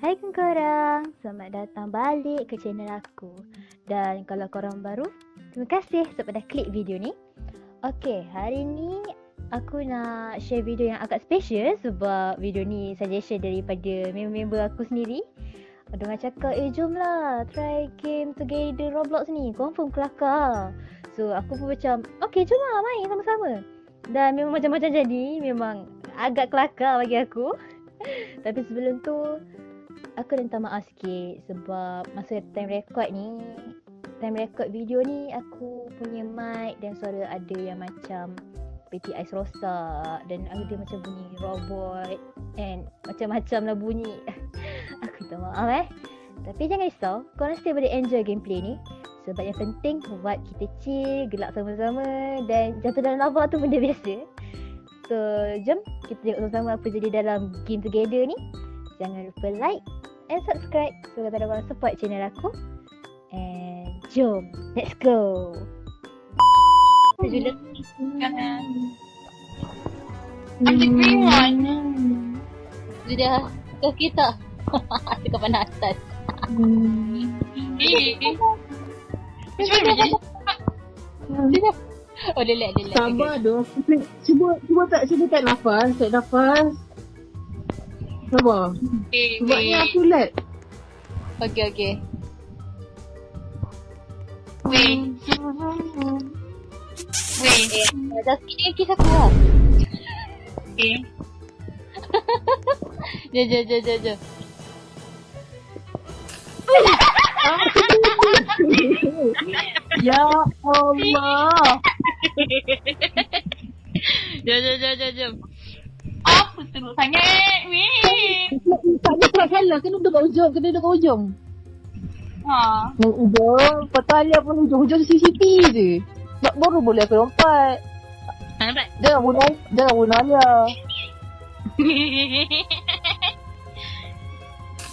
Hai korang, selamat datang balik ke channel aku. Dan kalau korang baru, terima kasih sebab dah klik video ni. Okay, hari ni aku nak share video yang agak special sebab video ni suggestion daripada member-member aku sendiri. Diorang cakap, jom lah try game together Roblox ni, confirm kelakar. So aku pun macam, okay jom lah main sama-sama. Dan memang macam-macam jadi, memang agak kelakar bagi aku. Tapi sebelum tu, aku dah minta maaf sikit sebab masa time record video ni aku punya mic dan suara ada yang macam peti ais rosak dan ada macam bunyi robot and macam-macam lah bunyi. Aku minta maaf Tapi jangan risau, korang still boleh enjoy gameplay ni. Sebab yang penting buat kita chill, gelak sama-sama dan jatuh dalam lava tu benda biasa. So jom kita tengok sama-sama apa jadi dalam game together ni. Jangan lupa like and subscribe so kata korang support channel aku. And jom, let's go. I'm the green one. Sudah kau kita. Tengah panasan. Oh lelak. Sabar doh. Cuba tak nafas. Sabar. Sebabnya aku lag. Okay. Wait. Dah sikit kisah aku lah. Okay. Jom. Ya Allah. Jom. Apa teruk sangat? Tak salah. Kena duduk kat ujung. Ha. Ujung. Patah Alia pun ujung CCTV je. Baru boleh aku lompat. Nampak? Jangan bunuh Alia.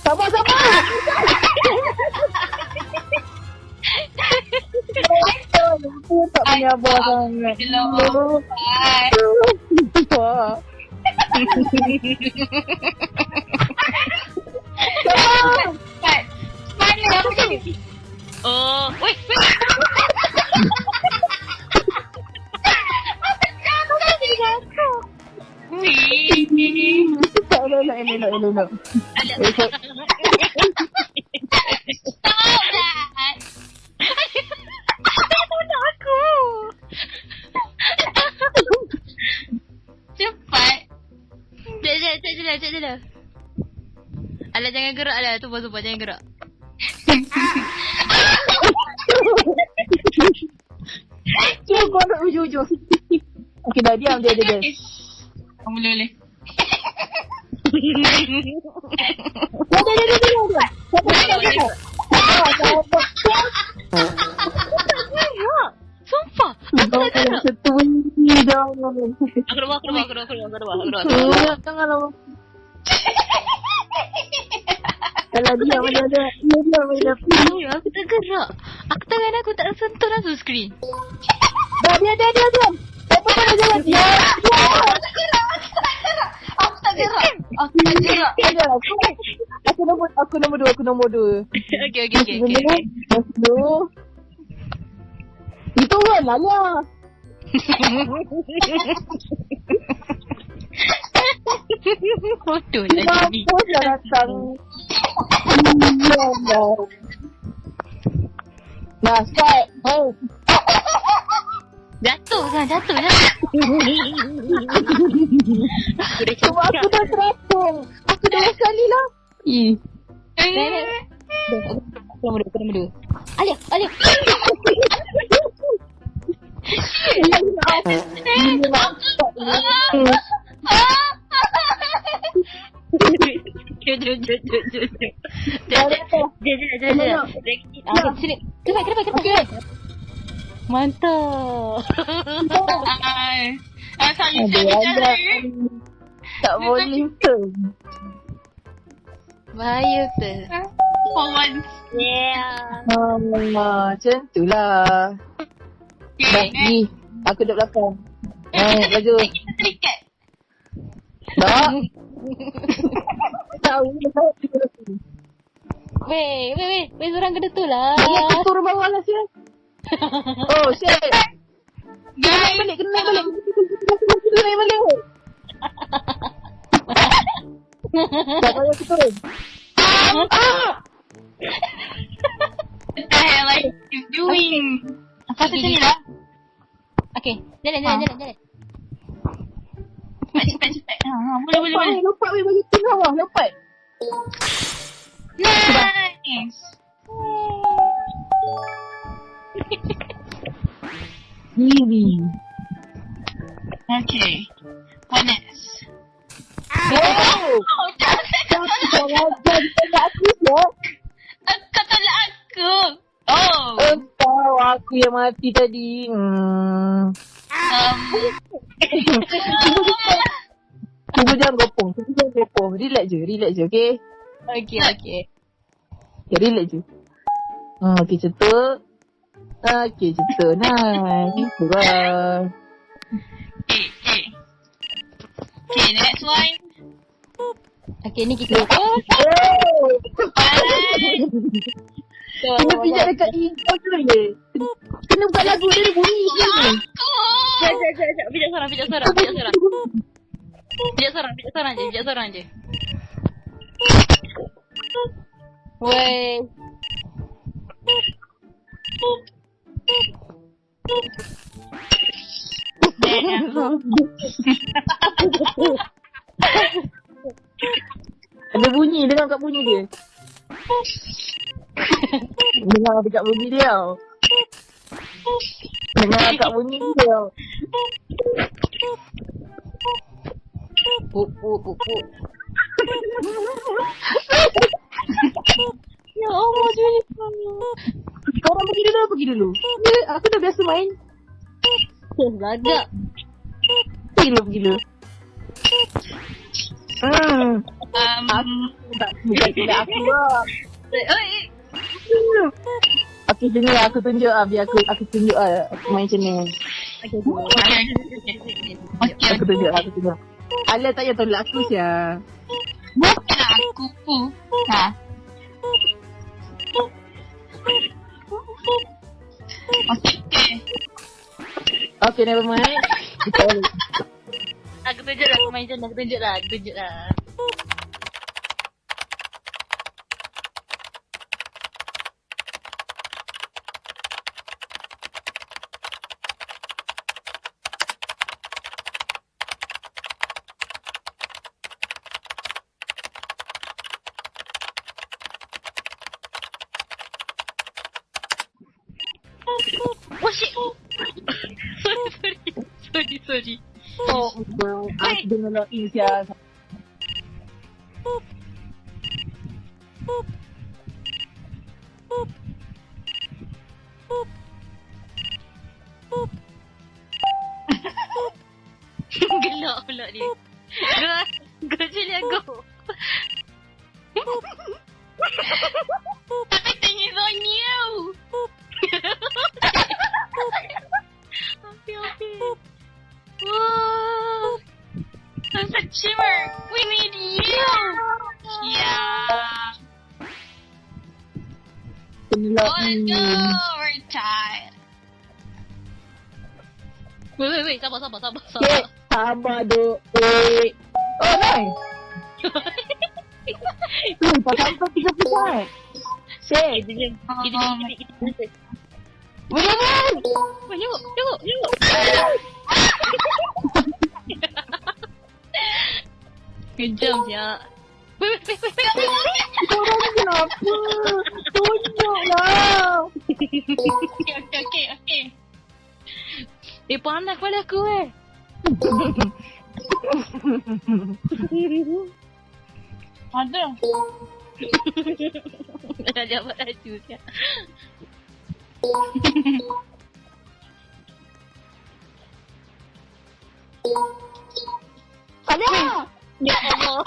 Sabar. Aku tak menyabar sangat. Mana aku? Oh, wait. Elok. Cepat. Cek je lah. Alah jangan gerak lah. Sumpah jangan gerak. Cuba kau nak ujung. Okey dah diam dia. Boleh. Sumpah. Aku tak gerak. Setuni dah. Aku keluar. Jangan lama. Kalau diam ada. Aku tak gerak. Tangan aku tak sentuh langsung skrin. Dah diam. Apa kau nak jalan? Ya. Aku tak gerak. Aku nombor 2. Okay. Nombor 2. Itu kan Lala. Bodoh lah jadi. Kenapa dah datang? Nah, start. Jatuh. Aku dah terapung. Aku dah sekali lah. Nombor 2. Alia. Kenapa? Mantap. Tak boleh tu. Bahaya tu. For once. Yeah. Macam tu lah. Dah ni. Aku duduk belakang. Baju. Dah. Tahu. Weh, seorang kena tu lah. Dia turun bawah lah sial. Oh shit. Kena balik. Kena balik. Tak payah aku turun. What the hell are you doing? Apa sini lah? Okay, jalan. Cepat. Boleh. Lompat weh, bagi tinggal bawah. Lompat. Nice. Healing. Okay. What next? Oh! Jangan tolak aku ya. Kau tolak aku. Oh. Engkau aku yang mati tadi. Cuba jangan gopong. Relax je, okay? Okay. Okay, relax je. Okay, macam tu. Nice. Surah. Okay, next one. Okay, ni kita. Kena pijak dekat intro tu je. Kena buat lagu dia bunyi je. Aku. Pijak seorang je. Weh. Ada bunyi, dengar kat bunyi dia. Dengar kat bunyi dia. Puk. Ya Allah, jadi Korang pergi dulu. Aku dah biasa main. lagak. Pergi dulu. Bukan aku lah. Aku dengar, aku tunjuk biar aku tunjuk aku main macam ni. Aku tunjuk. Alah tak payah tolak aku sia. Bukan aku. Ha. Okay, never mind. Aku tunjuk lah, aku main macam ni. Aku tunjuk lah. Oh shit. Sorry. Oh, aku dengar login sia. Gelak pula dia. Go Julia, go. Everything is on you. Happy. Whoa. There's a shimmer. We need you. Yeah. Let's go. We're tired. Wait, sabar. Okay, sabar duk. Wait. Oh, nice. Pasal 30%. Shit. Kita. Tengok. Kejam ya. Wait. Korang ni kenapa? Tunjuklah. Okay. Panas kepala aku Ada. Dah jawab laju siap. Ada. Ya Allah.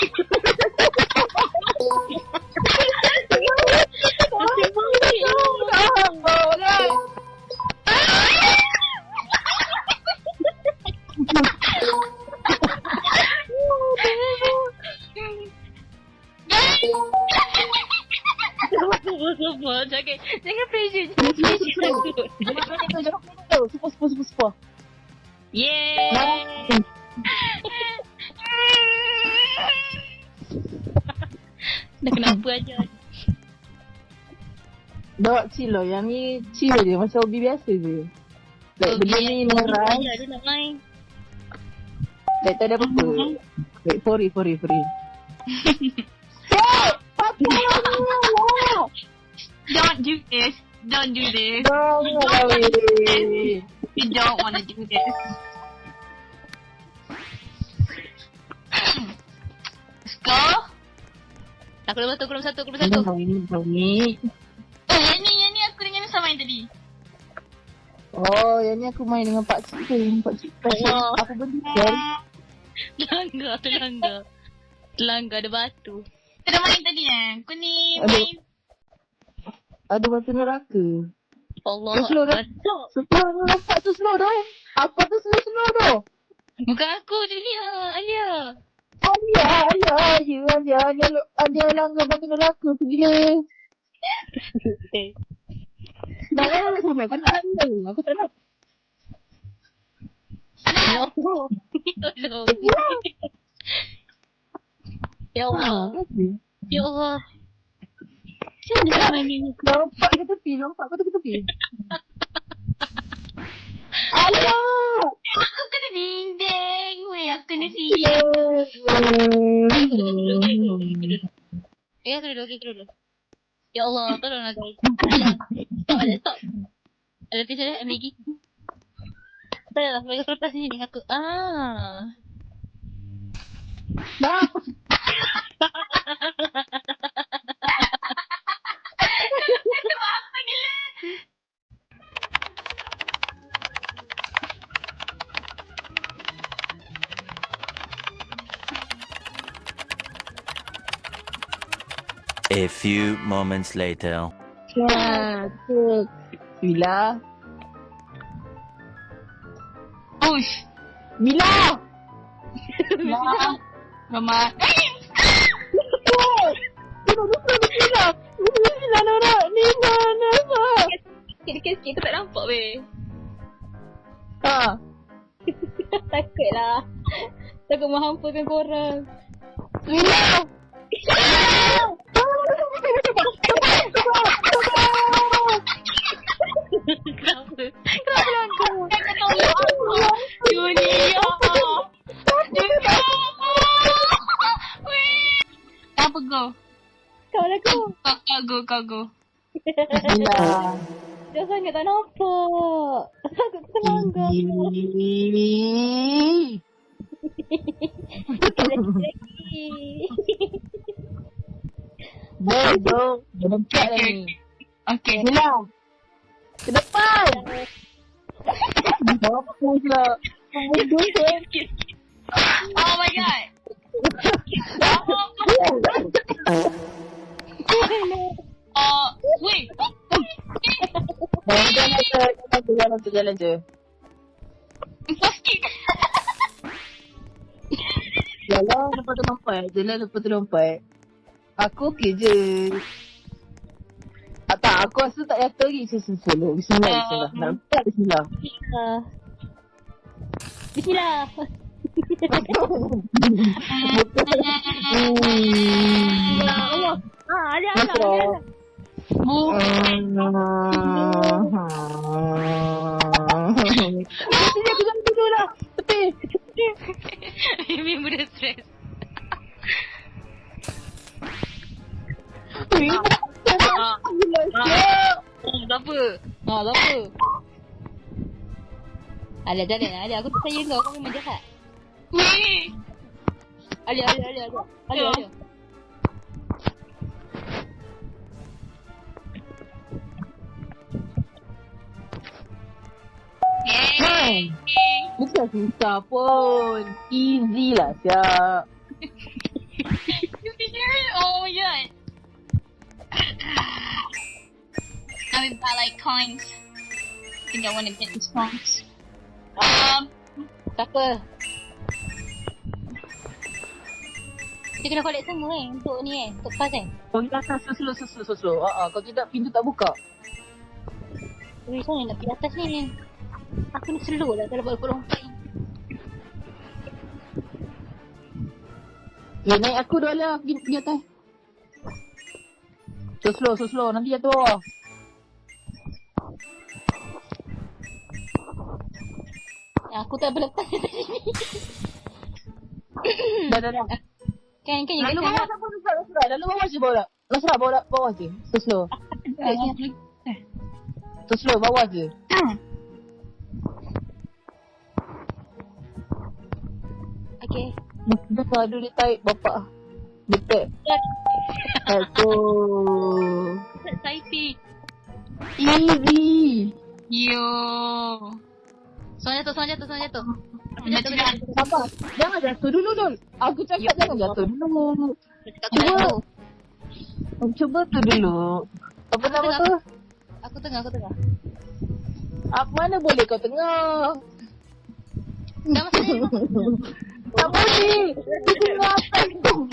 Sabar. Jangan pressure. Jangan Super. Yeay. Dah kenapa aja? Dah chill lah. Yang ni chill je. Macam hobi biasa je. Like benda ni meras. Dia nak main. Like tak ada apa-apa. Like for free. Don't do this. Don't do this. You don't want to do this. Let's go. Aku dah belum satu. Ni. Yang ni aku dengan Nisa main tadi. Oh, yang ni aku main dengan Pak Cik tu. Aku benda. Telangga ada batu. Kita dah main tadi Kau ni Aduh. main. Ada batu neraka. Allah. Slow dah. Slow nampak tu slow dah. Apa tu slow tu? Bukan aku Julia. Alia. Alia langgar batu neraka tu gila. Dah lah sampai kau nak handle. Aku tak nak. Ya Allah. Ya Allah. Macam mana main ni? Nampak ke tepi? Alah! Aku kena dinding. Weh, aku kena siap. Aku duduk. Ya Allah, tolonglah guys. Stop. Ada tisu dah, ambil lagi. Tak ada lah, bagi kertas ni dengan aku. Dah! Apa gila? A few moments later. Mila. Push. Mila! Mama. Sikit tu tak nampak weh. Ha. Takutlah. Takut menghampakan korang. Mila! Kenapa langkah? Jangan tolong aku. Julia. Weh. Apa go? Kau lah kau. Kau go. Mila. Dia sangat tak nampak. Takut terlanggar. Bodoh. Jangan kat ni. Okay. Mila. Ke depan. Apa pula? Bodoh ke? Oh my god. Wait. Jalan je. First kick. Jalan lepas tu lompat. Aku okey je. Tak, aku rasa tak jatuh lagi. Solo. Bismillah. Nampak bismillah. Bismillah. Ada. Aku jangan tidur lah. Tepi. Mimi mudah stres. Apa? Alia jalan. Aku tak sayang kau memang jahat. Weh. Alia. Bukan susah pun. Easy lah siap. You can hear it? Oh my god. I like coins. I think I want to get these coins. Tak apa. Dia kena collect semua untuk ni untuk pas Kau pergi atas slow. Kalau tidak pintu tak buka. Weh, macam mana nak pergi atas ni? Aku ni slow lah kalau buat lompat. Naik aku dah lah pergi atas. So slow. Nanti jatuh bawah. Aku tak boleh lepas dari sini. Dah. Kan Lalu bawah siapa Nasrah? Lalu bawah je bawah. Nasrah bawah je. So slow bawah je. Okay. Dah ada dia tarik bapak. Dekat. Aduh. Saifi. Easy. Yo. Soalnya jatuh. Sabar. Jangan jatuh dulu. Aku cakap jangan jatuh dulu. Cuba tu dulu. Apa nama tu? Aku tengah. Mana boleh kau tengah? Dah masuk ni. Tak boleh. Dia tengah atas tu.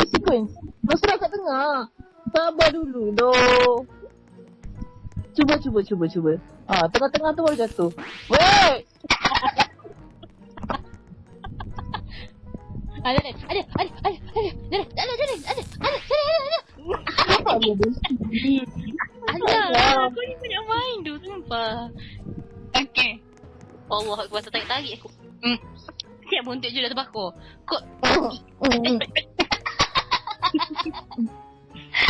Sequence. Nasrah kat tengah. Sabar dulu doh. Cuba. Tengah-tengah tu baru jatuh. Weh. Ada. Apa dia berhenti? Alah, kau ni banyak main tu, sumpah. Okay. Allah, aku rasa tarik aku. Siap buntut je dah terbakar. Kau...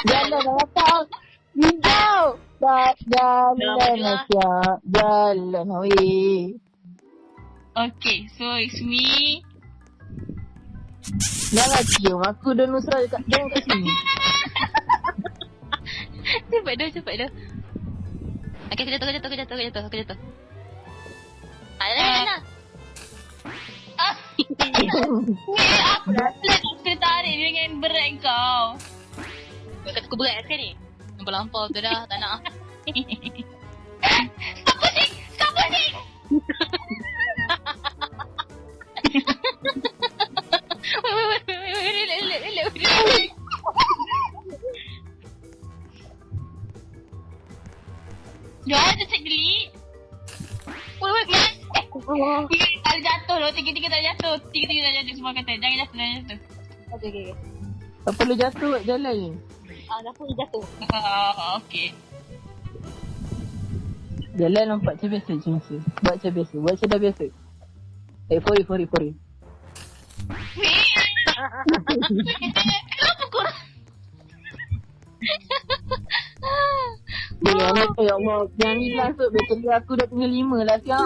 Jalan datang. Hijau. Jalan siap. Jalan weh. Okay, so it's me. Jangan cium. Aku dan Nusra jangan kat sini. Cepat dah. Okay, aku jatuh. Alah. Aku dah plan tarik dengan berat kau. Kau kata aku berat kan ni? Lampau tu dah, tak nak. Stop pushing! Wait. Jangan je cek delete. Wait, man. Tak jatuh loh, tiga-tiga tak jatuh. Tiga-tiga tak jatuh, semua kata. Jangan jatuh. Okay. Tak perlu jatuh kat jalan ni. Dah perlu jatuh. Okay. Jalan nampak macam biasa je masa. Buat macam dah biasa. Fori. Kenapa korang? Ya Allah. Yang ni lah tu. Betul aku dah tinggal 5 lah siap.